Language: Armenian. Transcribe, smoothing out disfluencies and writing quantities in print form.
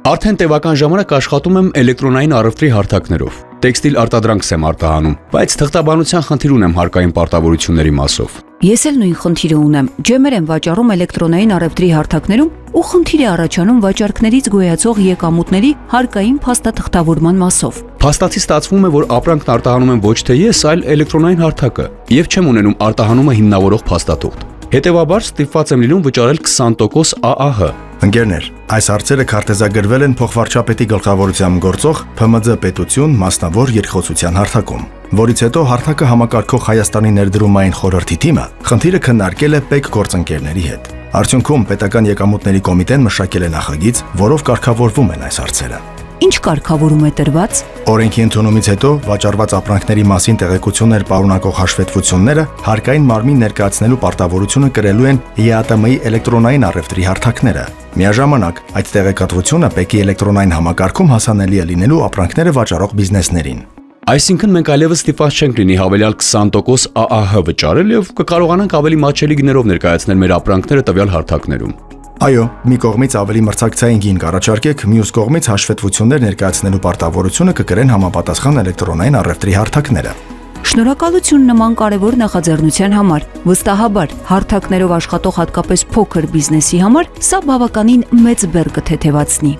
Արդեն տևական ժամանակ աշխատում եմ էլեկտրոնային առևտրի հարթակներով։ Տեքստիլ արտադրանքս եմ արտահանում, բայց թղթաբանության խնդիր ունեմ հարկային պարտավորությունների մասով։ Ես էլ նույն խնդիրը ունեմ։ Ջեմեր եմ վաճառում էլեկտրոնային առևտրի հարթակներում ու խնդիր է առաջանում վաճառքներից գոյացող եկամուտների հարկային փաստաթղթավորման մասով։ Փաստացի ստացվում է, որ ապրանքն արտահանում եմ ոչ թե ես, այլ էլեկտրոնային հարթակը, եւ չեմ ունենում արտահանումը հիմնավորող փաստաթուղթ։ Հետևաբար ստիպված եմ լինում վճարել 20% ԱԱՀ։ Ընկերներ, այս հարցերը քարտեզագրվել են փոխվարչապետի գլխավորությամբ գործող ՓՄՁ պետություն մասնավոր երկխոսության հարթակում, որից հետո հարթակը համակարգող Հայաստանի ներդրումային խորհրդի թիմը խնդիրը քննարկել է ՊԵԿ գործընկերների հետ։ Արդյունքում պետական եկամուտների կոմիտեն մշակել է նախագիծ, որով կարգավորվում են այս հարցերը։ Ինչ կարգավորում է տրված։ Օրենքի ընդունումից հետո վաճառված ապրանքների մասին տեղեկություններ պարունակող հաշվետվությունները հարկային մարմին ներկայացնելու պարտավորությունը կրելու են ԵԱՏՄ-ի էլեկտրոնային առևտրի հարթակները։ Միաժամանակ այդ տեղեկատվությունը ՊԵԿ-ի էլեկտրոնային համակարգում հասանելի է լինելու ապրանքները վաճառող բիզնեսներին։ Այսինքն մենք այլևս ստիպված չենք լինի հավելյալ 20% ԱԱՀ վճարել եւ կկարողանանք ավելի մատչելի գներով ներկայացնել մեր ապրանքները տվյալ հարթակներում։ Այո, մի կողմից ավելի մրցակցային գին կառաջարկեք, մյուս կողմից հաշվետվություններ ներկայացնելու պարտավորությունը կկրեն համապատասխան էլեկտրոնային առևտրի հարթակները։ Շնորհակալություն նման կարևոր նախաձեռնության համար։ Վստահաբար, հարթակներով աշխատող հատկապես փոքր բիզնեսի համար սա բավականին մեծ բեռ կթեթևացնի։